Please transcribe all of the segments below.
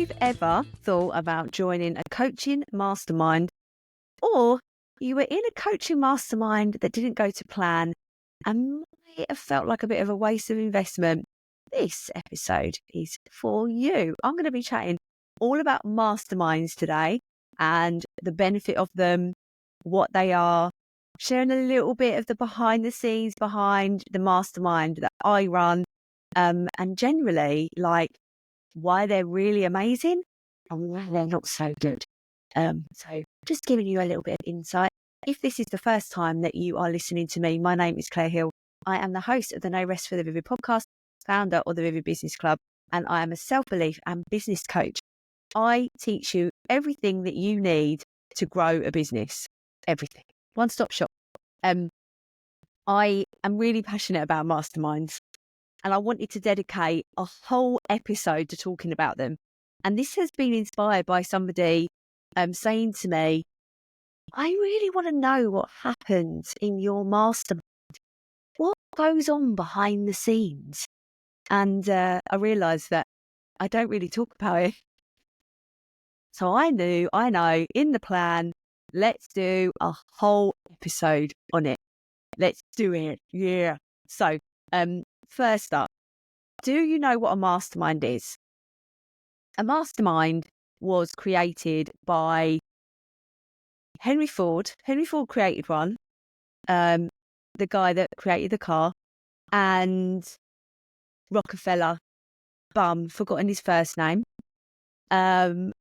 you've ever thought about joining a coaching mastermind, or you were in a coaching mastermind that didn't go to plan and might have felt like a bit of a waste of investment, this episode is for you. I'm going to be chatting all about masterminds today and the benefit of them, what they are, sharing a little bit of the behind the scenes behind the mastermind that I run, and generally like why they're really amazing and why they're not so good. So just giving you a little bit of insight. If this is the first time that you are listening to me, my name is Claire Hill. I am the host of the No Rest for the Vivid podcast, founder of the Vivid Business Club, and I am a self-belief and business coach. I teach you everything that you need to grow a business. Everything. One-stop shop. I am really passionate about masterminds, and I wanted to dedicate a whole episode to talking about them. And this has been inspired by somebody saying to me, I really want to know what happens in your mastermind. What goes on behind the scenes? And I realised that I don't really talk about it. So I know in the plan, let's do a whole episode on it. Let's do it. Yeah. So first up, do you know what a mastermind is? A mastermind was created by Henry Ford. Henry Ford created one, the guy that created the car, and Rockefeller, forgotten his first name. And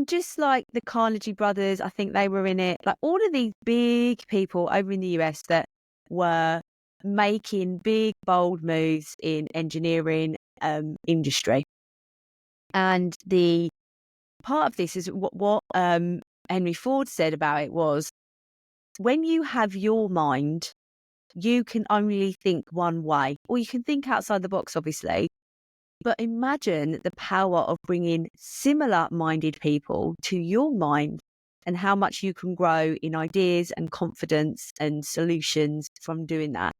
just like the Carnegie brothers, I think they were in it, like all of these big people over in the US that were making big, bold moves in engineering industry. And the part of this is what Henry Ford said about it was, when you have your mind, you can only think one way, or you can think outside the box, obviously. But imagine the power of bringing similar-minded people to your mind and how much you can grow in ideas and confidence and solutions from doing that.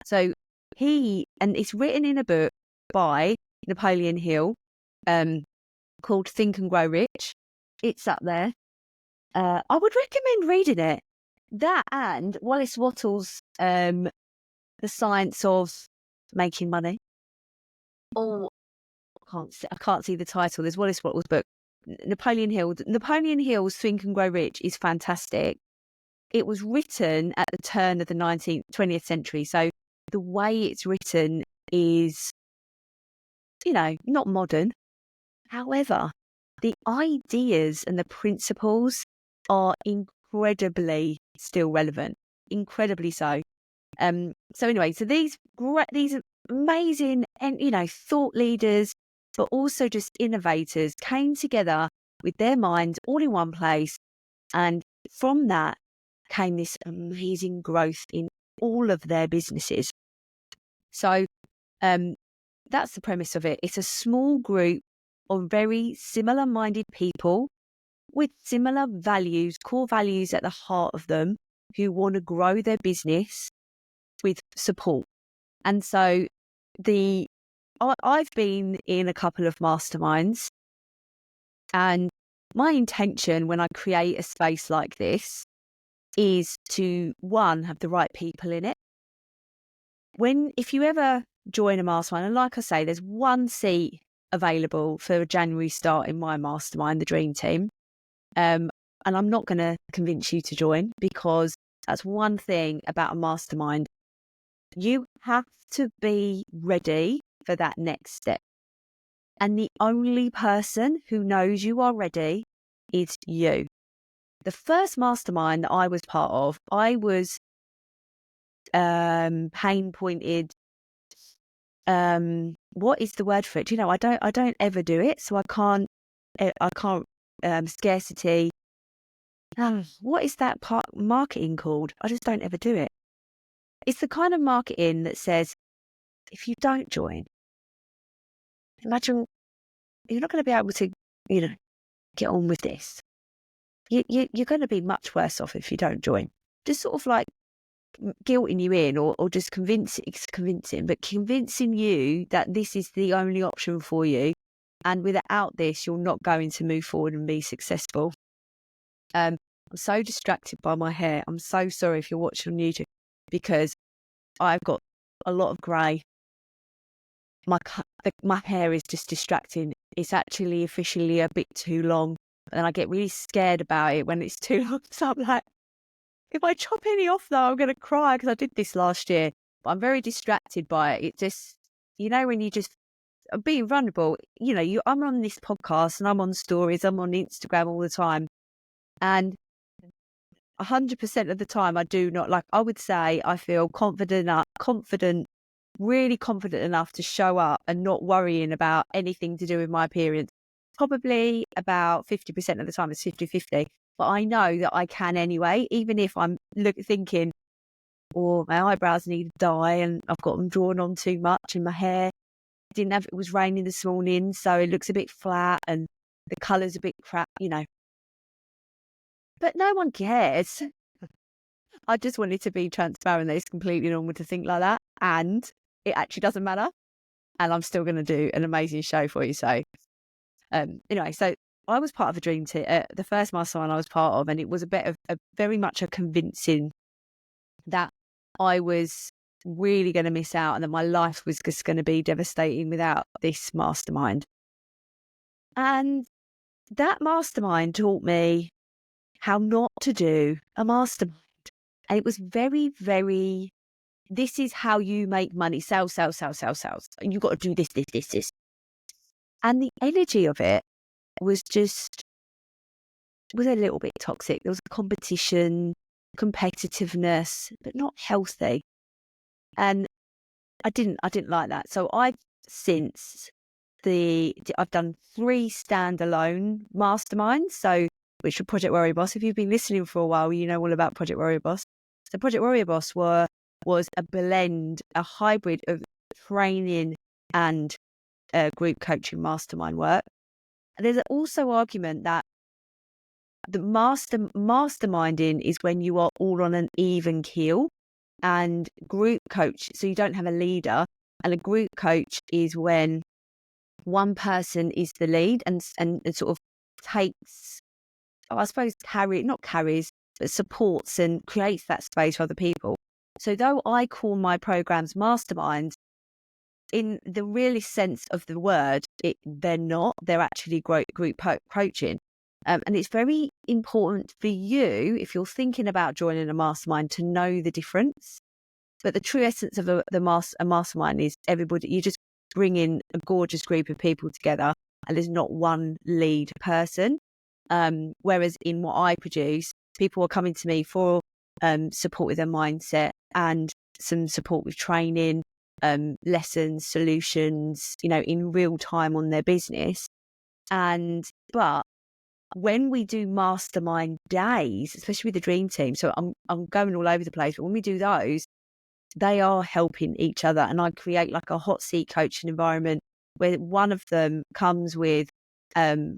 So and it's written in a book by Napoleon Hill called Think and Grow Rich. It's up there. I would recommend reading it. That and Wallace Wattles' The Science of Making Money. Oh, I can't see the title. There's Wallace Wattles' book. Napoleon Hill's Think and Grow Rich is fantastic. It was written at the turn of the 20th century. So the way it's written is, not modern. However, the ideas and the principles are incredibly still relevant, incredibly so. So anyway, so these amazing and thought leaders, but also just innovators came together with their minds all in one place, and from that came this amazing growth in all of their businesses. So that's the premise of it. It's a small group of very similar-minded people with similar values, core values at the heart of them, who want to grow their business with support. And so I've been in a couple of masterminds, and my intention when I create a space like this is to, one, have the right people in it. If you ever join a mastermind, and like I say, there's one seat available for a January start in my mastermind, the Dream Team. And I'm not going to convince you to join, because that's one thing about a mastermind. You have to be ready for that next step. And the only person who knows you are ready is you. The first mastermind that I was part of, I was pain pointed. What is the word for it? I don't ever do it, so I can't scarcity. What is that part marketing called? I just don't ever do it. It's the kind of marketing that says, if you don't join, imagine you're not going to be able to, get on with this. You're going to be much worse off if you don't join. Just sort of like guilting you in, or just convincing you that this is the only option for you, And without this, you're not going to move forward and be successful. I'm so distracted by my hair. I'm so sorry if you're watching on YouTube, because I've got a lot of grey. My hair is just distracting. It's actually officially a bit too long. And I get really scared about it when it's too long. So I'm like, if I chop any off though, I'm going to cry, because I did this last year. But I'm very distracted by it. It just, when you just being vulnerable, I'm on this podcast and I'm on stories, I'm on Instagram all the time. And 100% of the time I do not, I would say I feel really confident enough to show up and not worrying about anything to do with my appearance. Probably about 50% of the time it's 50-50. But I know that I can anyway, even if I'm thinking, oh, my eyebrows need to dye and I've got them drawn on too much, and my hair it was raining this morning, so it looks a bit flat and the colour's a bit crap, But no one cares. I just wanted to be transparent that it's completely normal to think like that, and it actually doesn't matter. And I'm still going to do an amazing show for you. So, anyway, so I was part of a dream team, the first mastermind I was part of, and it was very much a convincing that I was really going to miss out and that my life was just going to be devastating without this mastermind. And that mastermind taught me how not to do a mastermind. And it was very, very, this is how you make money. Sales. You've got to do this. And the energy of it was a little bit toxic. There was competition, competitiveness, but not healthy. And I didn't like that. So I've done 3 standalone masterminds. So, which were Project Warrior Boss. If you've been listening for a while, you know all about Project Warrior Boss. So Project Warrior Boss was a blend, a hybrid of training and group coaching mastermind work. And there's also argument that the masterminding is when you are all on an even keel, and group coach, so you don't have a leader, and a group coach is when one person is the lead and sort of takes, I suppose, but supports and creates that space for other people. So though I call my programs masterminds, in the realist sense of the word, they're not. They're actually group coaching. And it's very important for you, if you're thinking about joining a mastermind, to know the difference. But the true essence of a mastermind is everybody, you just bring in a gorgeous group of people together, and there's not one lead person. Whereas in what I produce, people are coming to me for support with their mindset and some support with training, lessons, solutions, in real time on their business. But when we do mastermind days, especially with the Dream Team, so I'm going all over the place, but when we do those, they are helping each other. And I create like a hot seat coaching environment where one of them comes with a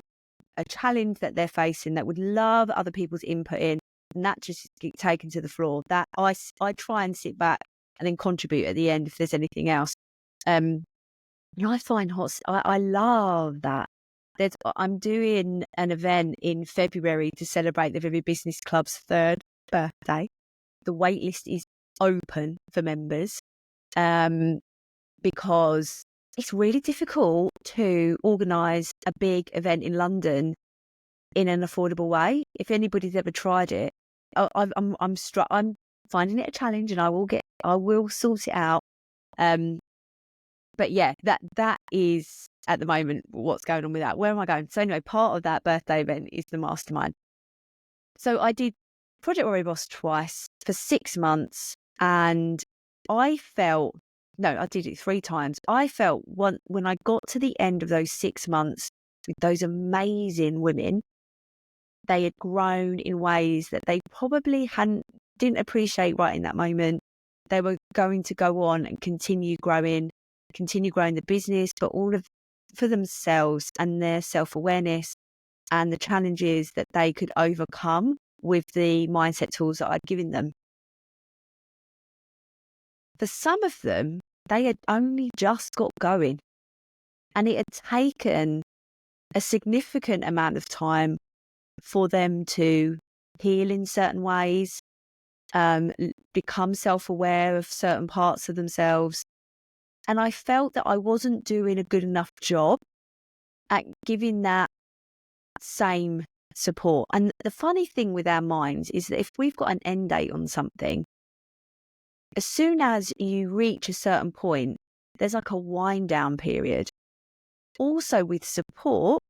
challenge that they're facing that would love other people's input in, and that just get taken to the floor. That I try and sit back and then contribute at the end if there's anything else. I find I love that. I'm doing an event in February to celebrate the Vivid Business Club's 3rd birthday. The waitlist is open for members because it's really difficult to organise a big event in London in an affordable way. If anybody's ever tried it, I'm finding it a challenge, and I will sort it out. But yeah, that is at the moment what's going on with that. Where am I going? So anyway, part of that birthday event is the mastermind. So I did Project Warrior Boss twice for 6 months, and I did it 3 times. I felt when I got to the end of those 6 months with those amazing women, they had grown in ways that they probably didn't appreciate right in that moment. They were going to go on and continue growing the business, but for themselves and their self-awareness and the challenges that they could overcome with the mindset tools that I'd given them. For some of them, they had only just got going, and it had taken a significant amount of time for them to heal in certain ways, become self-aware of certain parts of themselves. And I felt that I wasn't doing a good enough job at giving that same support. And the funny thing with our minds is that if we've got an end date on something, as soon as you reach a certain point, there's like a wind down period. Also with support,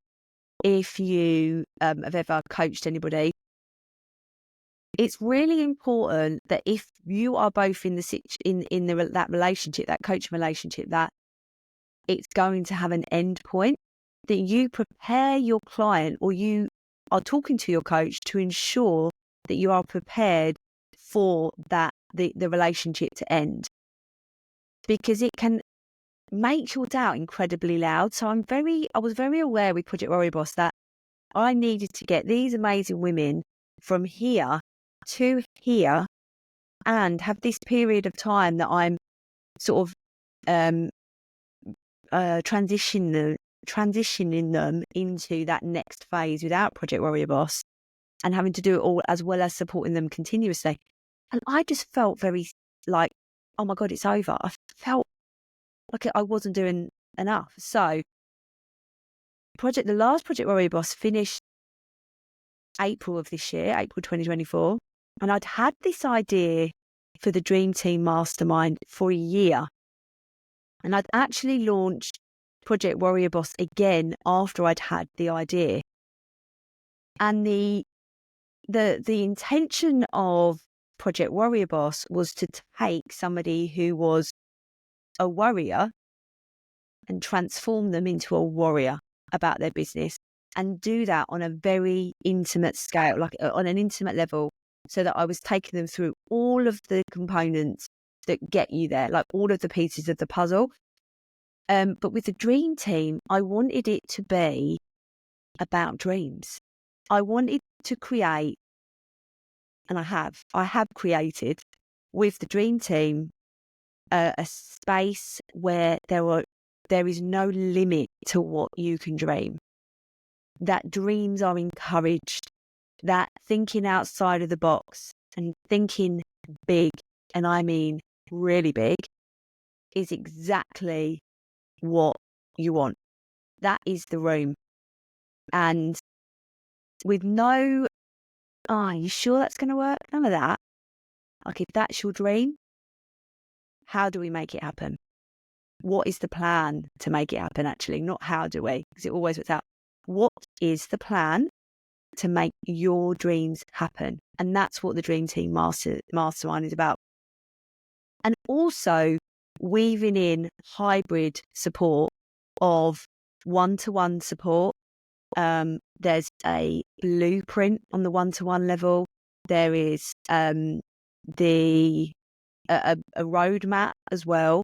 if you have ever coached anybody, it's really important that if you are both in that relationship, that coaching relationship, that it's going to have an end point, that you prepare your client, or you are talking to your coach to ensure that you are prepared for that the relationship to end, because it can make your doubt incredibly loud. So I was very aware with Project Warrior Boss that I needed to get these amazing women from here to here and have this period of time that I'm sort of transitioning them into that next phase without Project Warrior Boss, and having to do it all as well as supporting them continuously. And I just felt very like, oh my God, it's over. I felt like I wasn't doing enough. So the last Project Warrior Boss finished April of this year, April 2024. And I'd had this idea for the Dream Team Mastermind for a year. And I'd actually launched Project Warrior Boss again after I'd had the idea. And the intention of Project Warrior Boss was to take somebody who was a warrior and transform them into a warrior about their business, and do that on a very intimate scale, like on an intimate level, so that I was taking them through all of the components that get you there, like all of the pieces of the puzzle. But with the Dream Team, I wanted it to be about dreams. I wanted to create, and I have created with the Dream Team a space where there is no limit to what you can dream. That dreams are encouraged, that thinking outside of the box and thinking big, and I mean really big, is exactly what you want. That is the room. And with no, are you sure that's going to work? None of that. Like, if that's your dream, how do we make it happen? What is the plan to make it happen, actually? Not how do we, because it always works out. What is the plan to make your dreams happen? And that's what the Dream Team Mastermind is about. And also weaving in hybrid support of one-to-one support. There's a blueprint on the one-to-one level. There is a roadmap as well.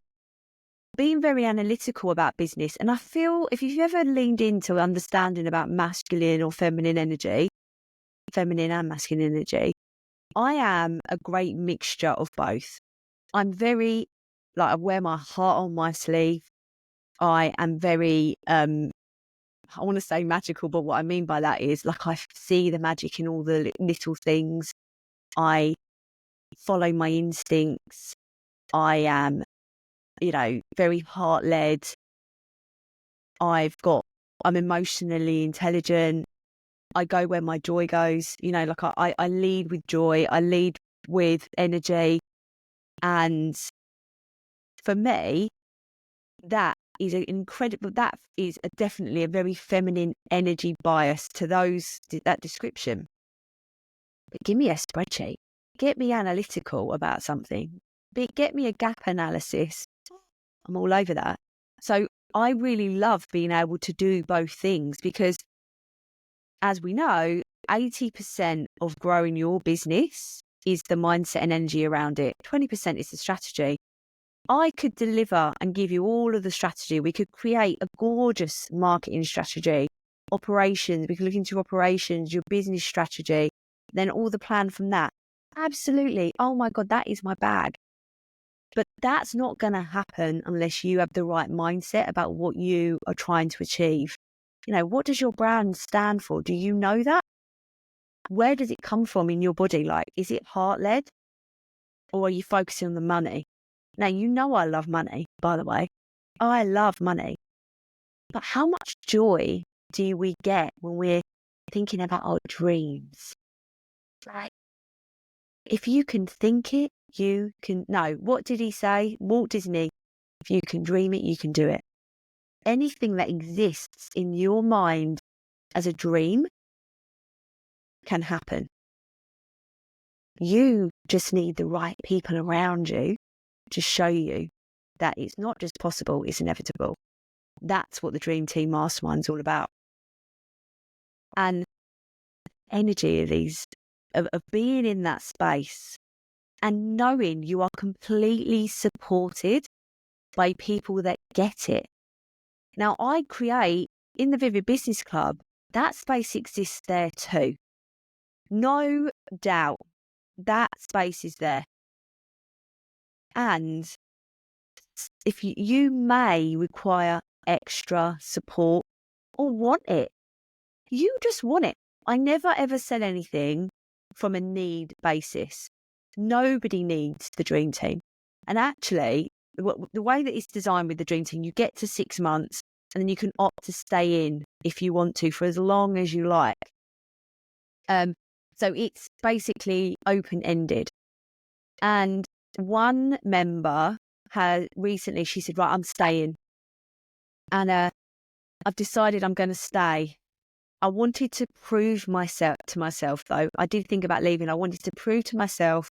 Being very analytical about business. And I feel if you've ever leaned into understanding about masculine or feminine energy, feminine and masculine energy, I am a great mixture of both. I'm very, like, I wear my heart on my sleeve. I am very, I want to say magical, but what I mean by that is, like, I see the magic in all the little things. I follow my instincts. I am, very heart-led. I'm emotionally intelligent. I go where my joy goes. Like, I lead with joy. I lead with energy. And for me, that is definitely a very feminine energy bias to that description. But give me a spreadsheet. Get me analytical about something. Get me a gap analysis. I'm all over that. So I really love being able to do both things, because, as we know, 80% of growing your business is the mindset and energy around it. 20% is the strategy. I could deliver and give you all of the strategy. We could create a gorgeous marketing strategy, operations. We could look into operations, your business strategy, then all the plan from that. Absolutely. Oh my God, that is my bag. But that's not going to happen unless you have the right mindset about what you are trying to achieve. what does your brand stand for? Do you know that? Where does it come from in your body? Like, is it heart-led, or are you focusing on the money? Now, I love money, by the way. I love money. But how much joy do we get when we're thinking about our dreams? Like, if you can think it, you can. No, what did he say? Walt Disney. If you can dream it, you can do it. Anything that exists in your mind as a dream can happen. You just need the right people around you to show you that it's not just possible, it's inevitable. That's what the Dream Team Mastermind is all about. And energy of these, of being in that space and knowing you are completely supported by people that get it. Now, I create in the Vivid Business Club, that space exists there too. No doubt that space is there. And if you may require extra support or want it, you just want it. I never ever said anything from a need basis. Nobody needs the Dream Team. And actually, the way that it's designed with the Dream Team, you get to 6 months and then you can opt to stay in if you want to for as long as you like. So it's basically open-ended. And one member has recently, she said, right, I'm staying. And I've decided I'm going to stay. I wanted to prove to myself, though. I did think about leaving. I wanted to prove to myself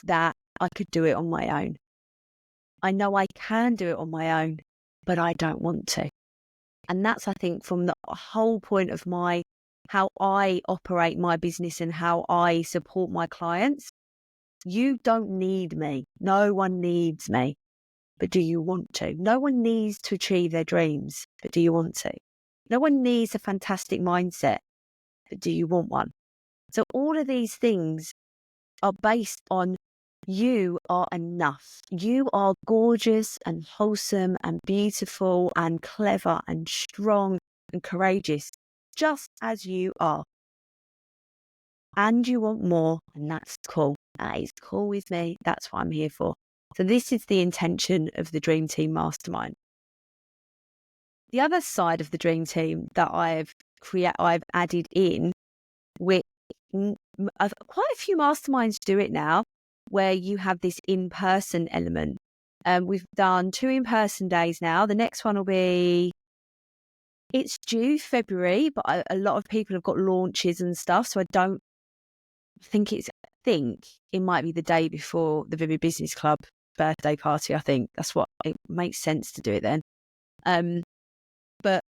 that I could do it on my own. I know I can do it on my own, but I don't want to. And that's, I think, from the whole point of how I operate my business and how I support my clients. You don't need me. No one needs me. But do you want to? No one needs to achieve their dreams, but do you want to? No one needs a fantastic mindset, but do you want one? So all of these things are based on you are enough. You are gorgeous and wholesome and beautiful and clever and strong and courageous, just as you are. And you want more, and that's cool. That is cool with me. That's what I'm here for. So this is the intention of the Dream Team Mastermind. The other side of the Dream Team that I've added in, which quite a few masterminds do it now, where you have this in-person element. We've done 2 in-person days now. The next one will be, it's due February, but a lot of people have got launches and stuff, so I don't think it might be the day before the Vivid Business Club birthday party. I think that's what it makes sense to do it then. But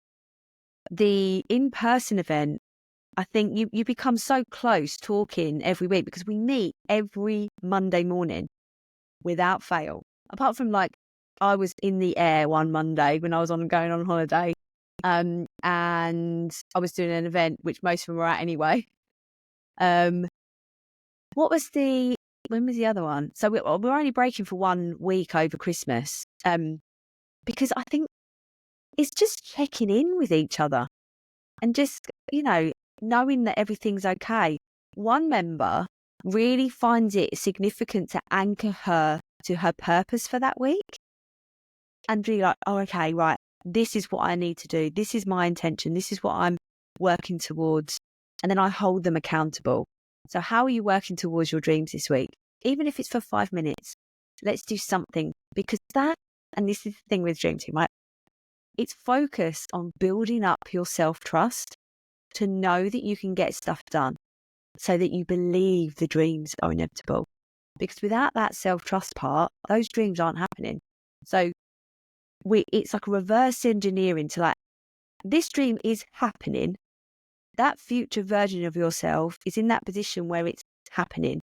the in-person event, I think you become so close talking every week because we meet every Monday morning without fail. Apart from I was in the air one Monday when I was going on holiday, and I was doing an event which most of them were at anyway. When was the other one? So we're only breaking for 1 week over Christmas, because I think it's just checking in with each other and just, knowing that everything's okay. One member really finds it significant to anchor her to her purpose for that week and be like, oh, okay, right, this is what I need to do. This is my intention. This is what I'm working towards. And then I hold them accountable. So how are you working towards your dreams this week? Even if it's for 5 minutes, let's do something, because and this is the thing with Dream Team, right? It's focused on building up your self-trust to know that you can get stuff done so that you believe the dreams are inevitable. Because without that self-trust part, those dreams aren't happening. So it's like a reverse engineering to this dream is happening. That future version of yourself is in that position where it's happening.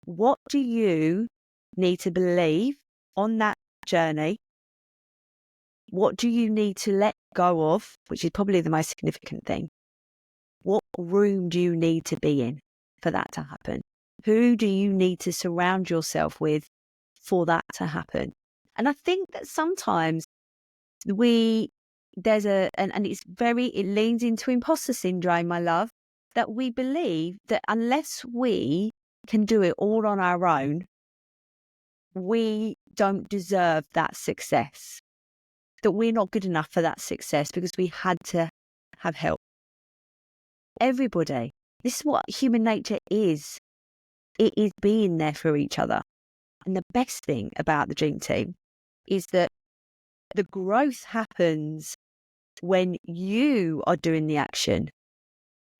What do you need to believe on that journey? What do you need to let go of, which is probably the most significant thing? What room do you need to be in for that to happen? Who do you need to surround yourself with for that to happen? And I think that sometimes we it leans into imposter syndrome, my love, that we believe that unless we can do it all on our own, we don't deserve that success, that we're not good enough for that success because we had to have help. Everybody, this is what human nature is. It is being there for each other. And the best thing about the Dream Team is that the growth happens when you are doing the action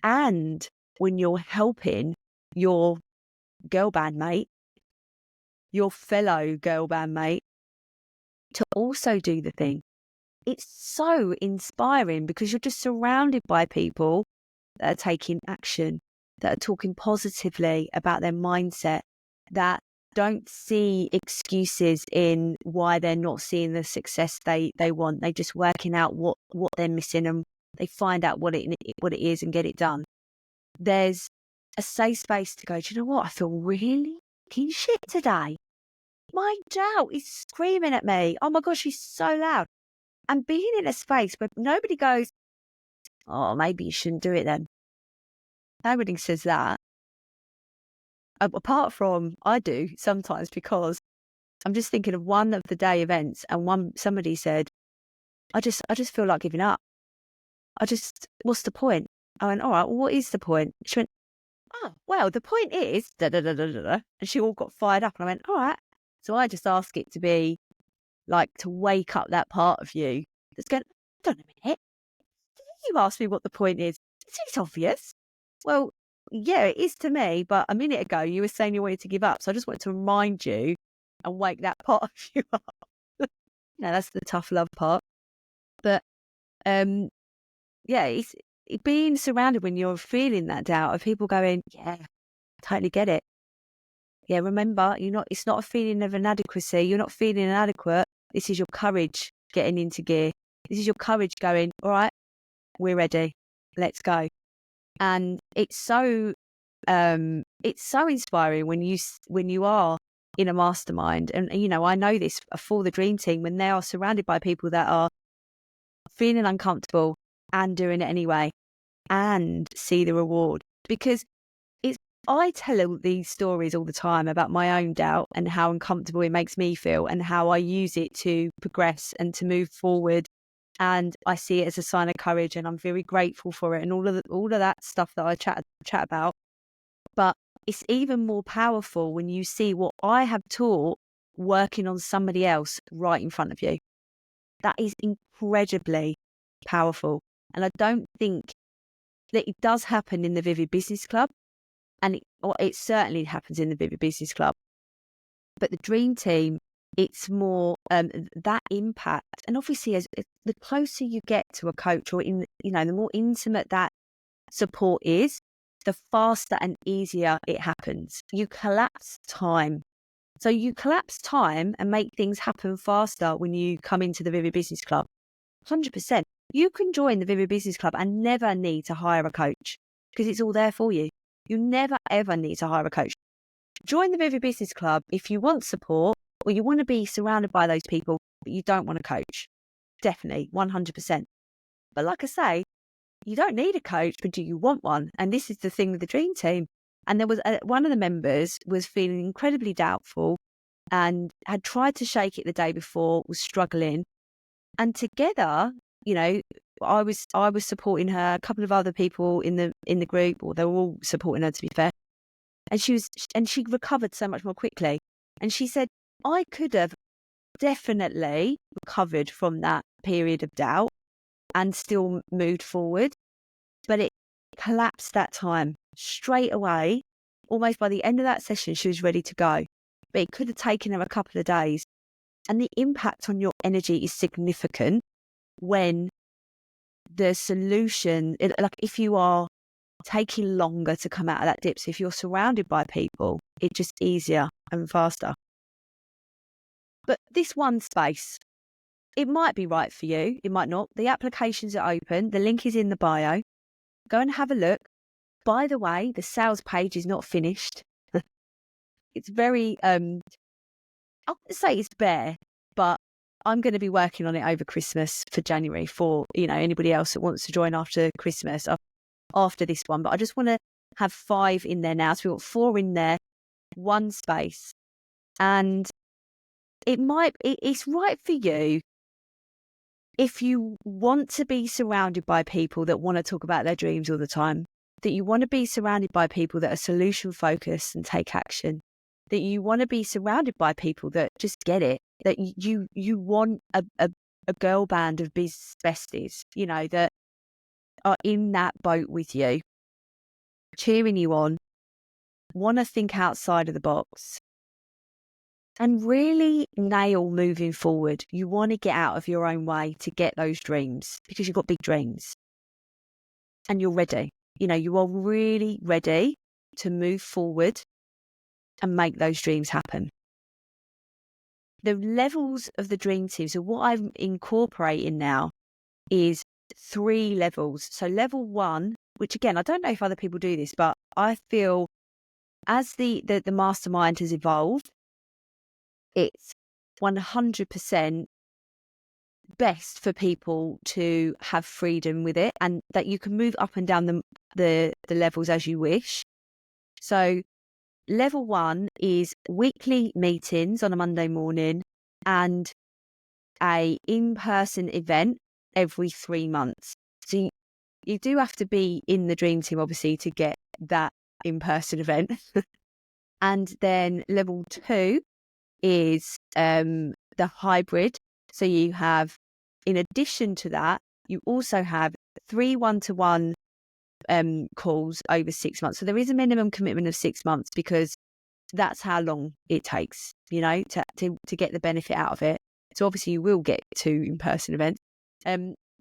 and when you're helping your girl band mate, your fellow girl band mate, to also do the thing. It's so inspiring because you're just surrounded by people that are taking action, that are talking positively about their mindset, that don't see excuses in why they're not seeing the success they want. They're just working out what they're missing, and they find out what it is and get it done. There's a safe space to go, do you know what? I feel really fucking shit today. My doubt is screaming at me. Oh my gosh, she's so loud. And being in a space where nobody goes, oh, maybe you shouldn't do it then. Nobody says that. Apart from I do sometimes, because I'm just thinking of one of the day events, and somebody said, I just feel like giving up. What's the point? I went, all right, well, what is the point? She went, oh, well, the point is, da da da da da da. And she all got fired up, and I went, all right. So I just ask it to be like, to wake up that part of you that's going, hold on a minute. You asked me what the point is. It's obvious. Well, yeah, it is to me, but a minute ago you were saying you wanted to give up. So I just wanted to remind you and wake that part of you up. That's the tough love part. But it's being surrounded when you're feeling that doubt of people going, yeah, I totally get it. Yeah, remember, it's not a feeling of inadequacy. You're not feeling inadequate. This is your courage getting into gear. This is your courage going, all right, we're ready. Let's go. And it's so inspiring when you are in a mastermind. And, I know this for the Dream Team, when they are surrounded by people that are feeling uncomfortable and doing it anyway and see the reward. Because I tell all these stories all the time about my own doubt and how uncomfortable it makes me feel and how I use it to progress and to move forward. And I see it as a sign of courage, and I'm very grateful for it, and all of that stuff that I chat about. But it's even more powerful when you see what I have taught working on somebody else right in front of you. That is incredibly powerful. And I don't think that it does happen in the Vivid Business Club. And it certainly happens in the Vivid Business Club. But the Dream Team, it's more that impact. And obviously, the closer you get to a coach, or the more intimate that support is, the faster and easier it happens. You collapse time. So you collapse time and make things happen faster when you come into the Vivid Business Club. 100%. You can join the Vivid Business Club and never need to hire a coach because it's all there for you. You never, ever need to hire a coach. Join the Vivid Business Club if you want support or you want to be surrounded by those people, but you don't want a coach. Definitely, 100%. But like I say, you don't need a coach, but do you want one? And this is the thing with the Dream Team. And there was one of the members was feeling incredibly doubtful and had tried to shake it the day before, was struggling. And together, I was supporting her, a couple of other people in the group, or they were all supporting her, to be fair. And she recovered so much more quickly. And she said, I could have definitely recovered from that period of doubt and still moved forward, but it collapsed that time straight away. Almost by the end of that session, she was ready to go. But it could have taken her a couple of days. And the impact on your energy is significant when the solution, like if you are taking longer to come out of that dip. So if you're surrounded by people, it's just easier and faster. But this one space, it might be right for you. It might not. The applications are open. The link is in the bio. Go and have a look. By the way, the sales page is not finished. It's very, I wouldn't say it's bare, but I'm going to be working on it over Christmas for January for, anybody else that wants to join after Christmas, after this one. But I just want to have 5 in there now. So we've got 4 in there, 1 space. And it's right for you if you want to be surrounded by people that want to talk about their dreams all the time, that you want to be surrounded by people that are solution focused and take action, that you want to be surrounded by people that just get it, that you want a girl band of besties, that are in that boat with you, cheering you on, want to think outside of the box, and really nail moving forward. You want to get out of your own way to get those dreams because you've got big dreams and you're ready. You are really ready to move forward and make those dreams happen. The levels of the dream team. So what I'm incorporating now is 3 levels. So level 1, which again, I don't know if other people do this, but I feel as the mastermind has evolved, it's 100% best for people to have freedom with it, and that you can move up and down the levels as you wish. So level 1 is weekly meetings on a Monday morning and a in-person event every 3 months. So you do have to be in the dream team, obviously, to get that in-person event. And then level 2 is the hybrid. So you have, in addition to that, you also have 3 one-to-one calls over 6 months. So there is a minimum commitment of 6 months because that's how long it takes, to get the benefit out of it. So obviously you will get 2 in-person events.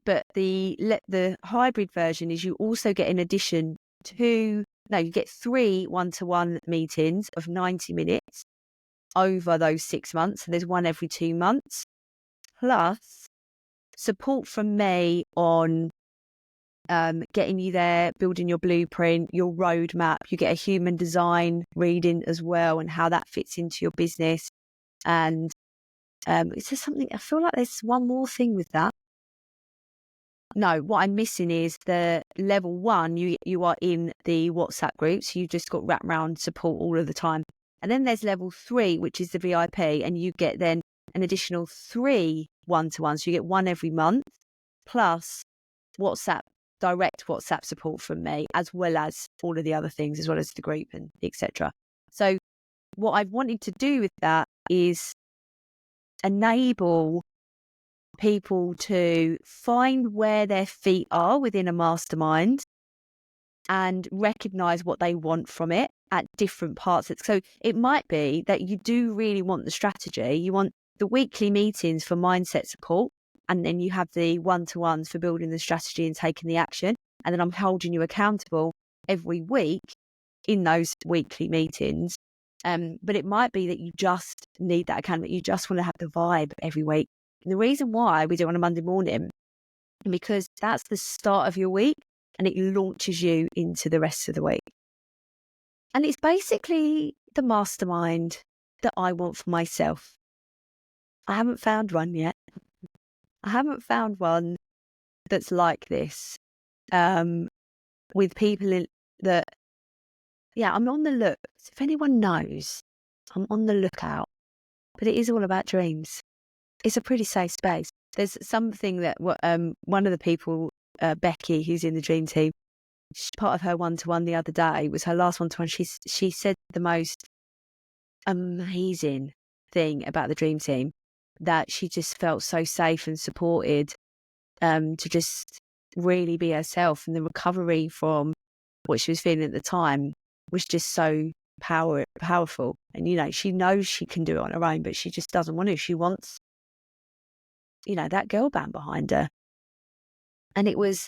But the hybrid version is you also get, in addition to, you get 3 one-to-one meetings of 90 minutes over those 6 months. So there's one every 2 months, plus support from me on getting you there, building your blueprint, your roadmap. You get a human design reading as well and how that fits into your business. And is there something, I feel like there's one more thing with that. No, what I'm missing is the level 1, you are in the WhatsApp group, so you just got wraparound support all of the time. And then there's level 3, which is the VIP, and you get then an additional 3 one-to-ones. So you get 1 every month, plus direct WhatsApp support from me, as well as all of the other things, as well as the group and etc. So what I've wanted to do with that is enable people to find where their feet are within a mastermind and recognize what they want from it at different parts. So it might be that you do really want the strategy. You want the weekly meetings for mindset support, and then you have the one-to-ones for building the strategy and taking the action. And then I'm holding you accountable every week in those weekly meetings. But it might be that you just need that accountability. You just want to have the vibe every week. And the reason why we do it on a Monday morning, because that's the start of your week and it launches you into the rest of the week. And it's basically the mastermind that I want for myself. I haven't found one yet. I haven't found one that's like this, with people that, I'm on the look. So if anyone knows, I'm on the lookout. But it is all about dreams. It's a pretty safe space. There's something that one of the people, Becky, who's in the dream team, part of her one-to-one the other day was her last one-to-one. She said the most amazing thing about the dream team, that she just felt so safe and supported to just really be herself, and the recovery from what she was feeling at the time was just so powerful. And she knows she can do it on her own, but she just doesn't want to. She wants that girl band behind her. And it was,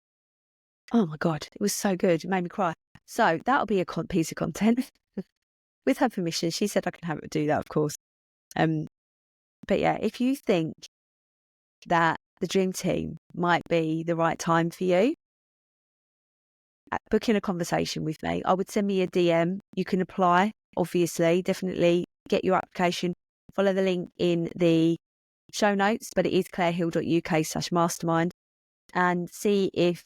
oh my God, it was so good. It made me cry. So that'll be a piece of content. With her permission, she said I can have it do that, of course. But yeah, if you think that the dream team might be the right time for you, book in a conversation with me. I would send me a DM. You can apply, obviously, definitely get your application. Follow the link in the show notes, but it is clairehill.uk/mastermind, and see if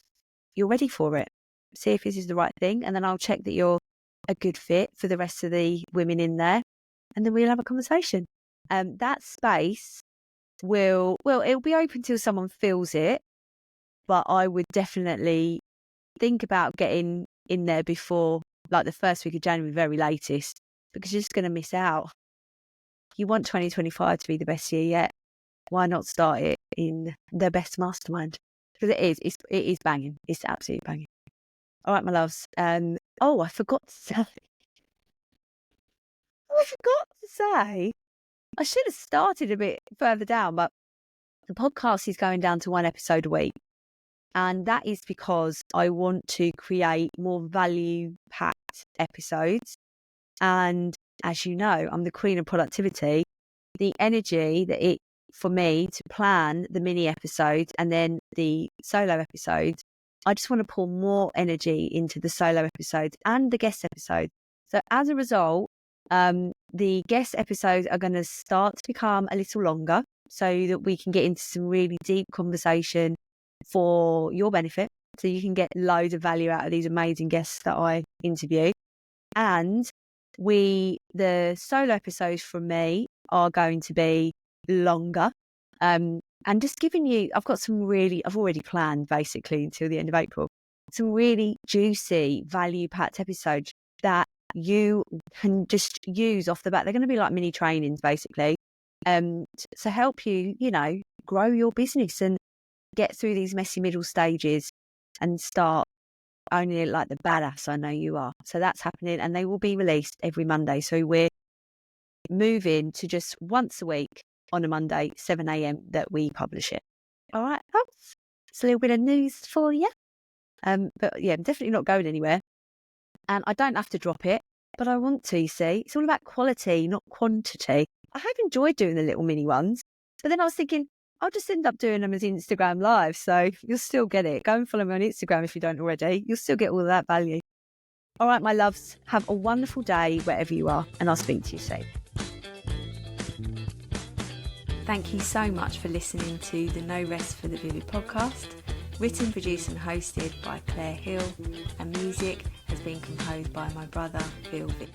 you're ready for it. See if this is the right thing, and then I'll check that you're a good fit for the rest of the women in there, and then we'll have a conversation. That space it'll be open till someone fills it, but I would definitely think about getting in there before like the first week of January, very latest, because you're just going to miss out. You want 2025 to be the best year yet. Why not start it in the best mastermind? Because it is banging. It's absolutely banging. All right, my loves. I forgot to say. I should have started a bit further down, but the podcast is going down to one episode a week. And that is because I want to create more value-packed episodes. And as you know, I'm the queen of productivity. The energy that for me to plan the mini episodes and then the solo episodes, I just want to pour more energy into the solo episodes and the guest episodes. So as a result, the guest episodes are going to start to become a little longer so that we can get into some really deep conversation for your benefit. So you can get loads of value out of these amazing guests that I interview. And the solo episodes from me are going to be longer. And just giving you, I've already planned basically until the end of April, some really juicy value-packed episodes that you can just use off the bat. They're going to be like mini trainings basically, to help you, grow your business and get through these messy middle stages and start owning it like the badass I know you are. So that's happening, and they will be released every Monday. So we're moving to just once a week on a Monday, 7 a.m. that we publish it. All right, folks. It's a little bit of news for you. But yeah, I'm definitely not going anywhere. And I don't have to drop it, but I want to, you see. It's all about quality, not quantity. I have enjoyed doing the little mini ones, but then I was thinking, I'll just end up doing them as Instagram live. So you'll still get it. Go and follow me on Instagram if you don't already. You'll still get all of that value. All right, my loves, have a wonderful day wherever you are, and I'll speak to you soon. Thank you so much for listening to the No Rest for the Vivid podcast. Written, produced and hosted by Claire Hill, and music has been composed by my brother, Phil Vick.